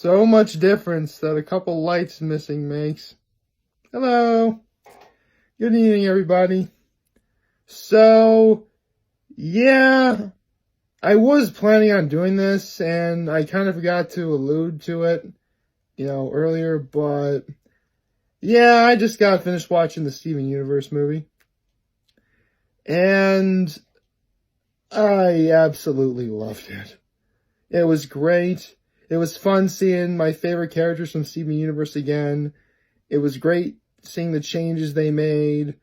So much difference that a couple lights missing makes. Hello. Good evening, everybody. So, yeah, I was planning on doing this, and I kind of forgot to allude to it, earlier, but yeah, I just got finished watching the Steven Universe movie, and I absolutely loved it. It was great. It was fun seeing my favorite characters from Steven Universe again. It was great seeing the changes they made,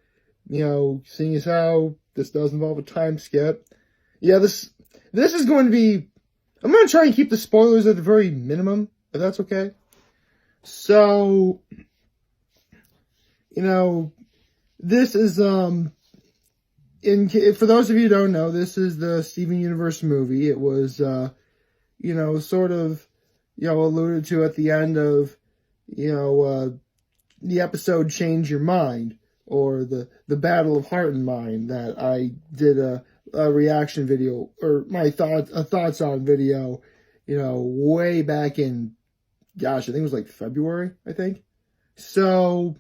seeing as how this does involve a time skip. Yeah, this is going to be, I'm going to try and keep the spoilers at the very minimum, if that's okay. So, this is, for those of you who don't know, this is the Steven Universe movie. It was, sort of, alluded to at the end of, the episode Change Your Mind, or the Battle of Heart and Mind, that I did a reaction video, or my thoughts on video, way back in, gosh, I think it was like February, I think. So,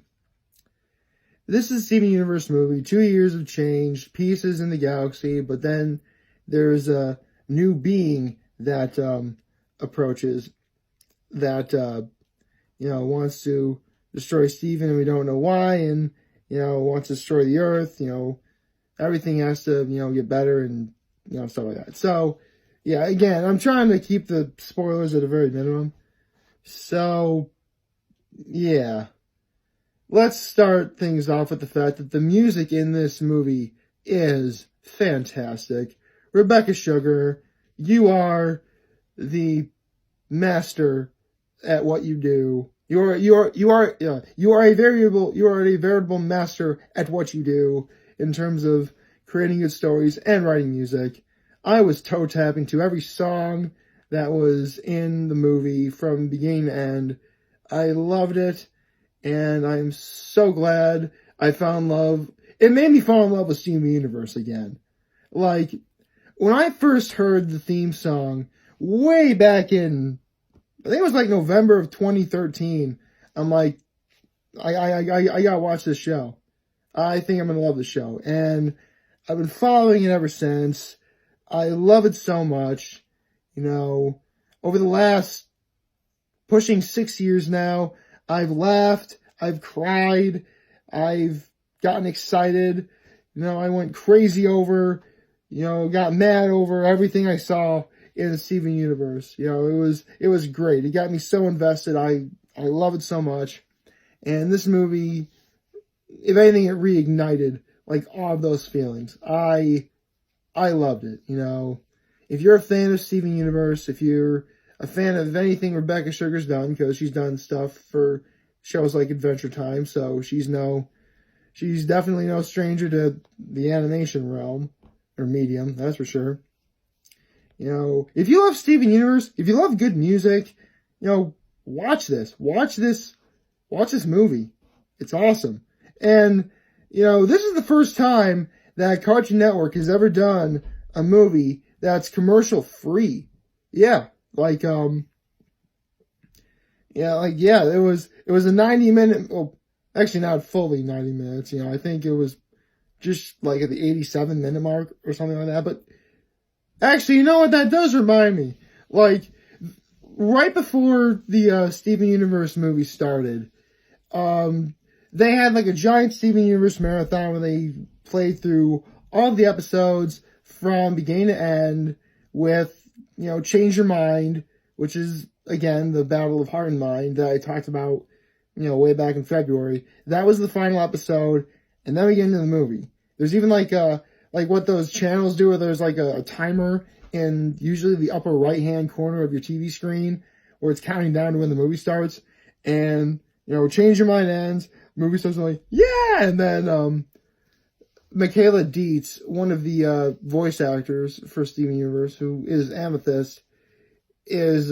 this is Steven Universe movie, 2 years of change, pieces in the galaxy, but then there's a new being that approaches, that, wants to destroy Steven, and we don't know why, and, wants to destroy the Earth, everything has to, get better, and, stuff like that. So, yeah, again, I'm trying to keep the spoilers at a very minimum. So, yeah. Let's start things off with the fact that the music in this movie is fantastic. Rebecca Sugar, you are the master at what you do. You are a veritable master at what you do in terms of creating good stories and writing music. I was toe tapping to every song that was in the movie from beginning to end. I loved it, and I'm so glad I found love. It made me fall in love with Steven Universe again. Like, when I first heard the theme song way back in, I think it was like November of 2013, I'm like, I gotta watch this show. I think I'm gonna love the show. And I've been following it ever since. I love it so much. Over the last pushing 6 years now, I've laughed, I've cried, I've gotten excited, I went crazy over, got mad over everything I saw in the Steven Universe. It was great. It got me so invested. I love it so much. And this movie, if anything, it reignited like all of those feelings. I loved it. If you're a fan of Steven Universe, if you're a fan of anything Rebecca Sugar's done, because she's done stuff for shows like Adventure Time, so she's definitely no stranger to the animation realm, or medium, that's for sure. If you love Steven Universe, if you love good music, watch this. Watch this movie. It's awesome. And, this is the first time that Cartoon Network has ever done a movie that's commercial free. Yeah. It was a 90-minute, well, actually not fully 90 minutes, I think it was just like at the 87-minute mark or something like that, but actually, you know what, that does remind me, like, right before the Steven Universe movie started, they had like a giant Steven Universe marathon where they played through all of the episodes from beginning to end with, Change Your Mind, which is, again, the Battle of Heart and Mind that I talked about, way back in February. That was the final episode, and then we get into the movie. There's even like what those channels do, where there's like a timer in usually the upper right-hand corner of your TV screen, where it's counting down to when the movie starts, and, Change Your Mind ends, movie starts, like, yeah! And then, Michaela Dietz, one of the voice actors for Steven Universe, who is Amethyst, is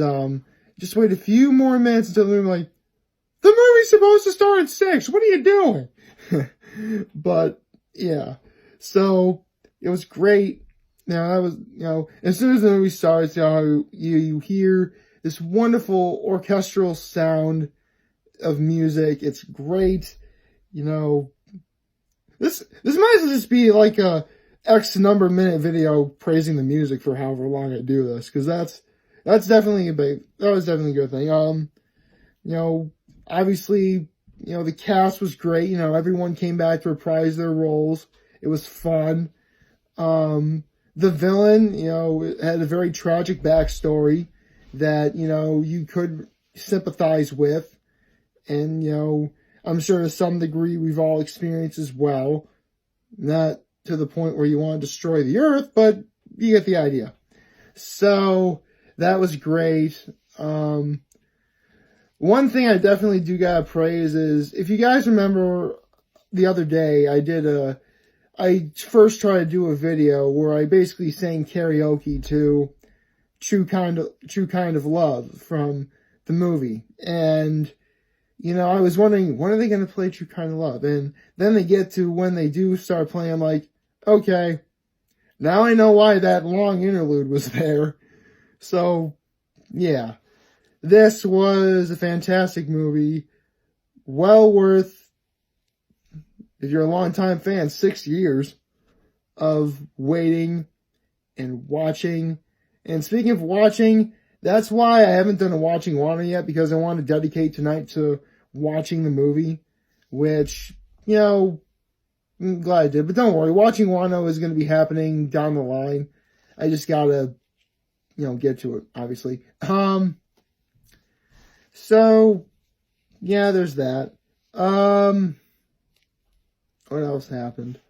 just wait a few more minutes until the movie, like, the movie's supposed to start at 6. What are you doing? But yeah, so it was great. That was, as soon as the movie starts, you hear this wonderful orchestral sound of music. It's great. You know, this might as well just be like a X number minute video praising the music for however long I do this, because that was definitely a good thing. You know, obviously, you know, the cast was great. You know, everyone came back to reprise their roles. It was fun. The villain, you know, had a very tragic backstory that, you know, you could sympathize with. And, you know, I'm sure to some degree we've all experienced as well. Not to the point where you want to destroy the earth, but you get the idea. So, that was great. One thing I definitely do gotta praise is, if you guys remember the other day, I first tried to do a video where I basically sang karaoke to True Kind of Love from the movie. And, you know, I was wondering, when are they going to play True Kind of Love? And then they get to when they do start playing, I'm like, okay, now I know why that long interlude was there. So, yeah. This was a fantastic movie. Well worth, if you're a longtime fan, 6 years of waiting and watching. And speaking of watching, that's why I haven't done a Watching Wano yet, because I want to dedicate tonight to watching the movie, which, you know, I'm glad I did. But don't worry, Watching Wano is going to be happening down the line. I just gotta, you know, get to it, obviously. So, yeah, there's that. What else happened?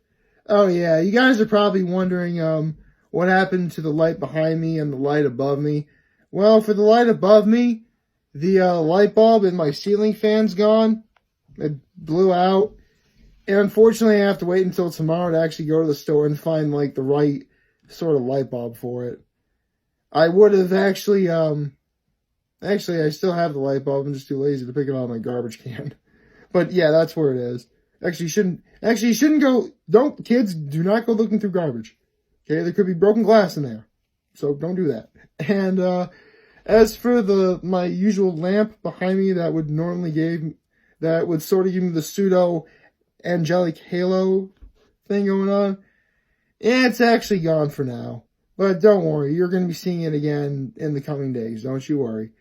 Oh, yeah, you guys are probably wondering, what happened to the light behind me and the light above me. Well, for the light above me, the light bulb in my ceiling fan's gone. It blew out. And unfortunately, I have to wait until tomorrow to actually go to the store and find, like, the right sort of light bulb for it. I would have actually, I still have the light bulb. I'm just too lazy to pick it out of my garbage can. But, yeah, that's where it is. You shouldn't go, kids, do not go looking through garbage. Okay, there could be broken glass in there. So don't do that. And, as for my usual lamp behind me that would sort of give me the pseudo angelic halo thing going on, it's actually gone for now. But don't worry, you're going to be seeing it again in the coming days. Don't you worry.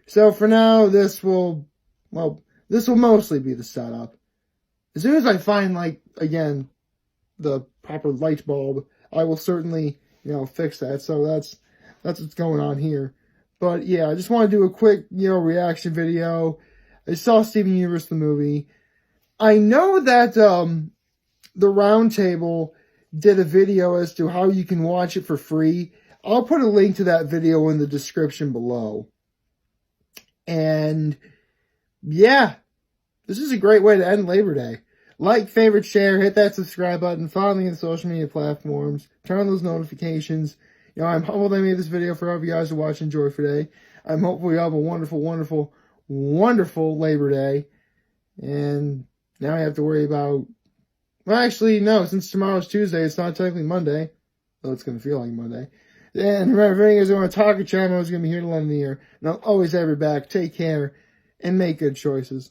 So for now, this will mostly be the setup. As soon as I find, like, again, the proper light bulb, I will certainly, you know, fix that. So that's what's going on here. But yeah, I just want to do a quick, you know, reaction video. I saw Steven Universe, the movie. I know that, the Roundtable did a video as to how you can watch it for free. I'll put a link to that video in the description below. And yeah, this is a great way to end Labor Day. Like, favorite, share, hit that subscribe button, follow me on social media platforms, turn on those notifications. You know, I'm humbled I made this video for all of you guys to watch and enjoy today. I'm hopeful you have a wonderful, wonderful, wonderful Labor Day. And now I have to worry about, well, actually, no, since tomorrow's Tuesday, it's not technically Monday, though it's going to feel like Monday. And remember, if you guys want to talk a channel, it's going to be here to lend an ear. And I'll always have your back. Take care and make good choices.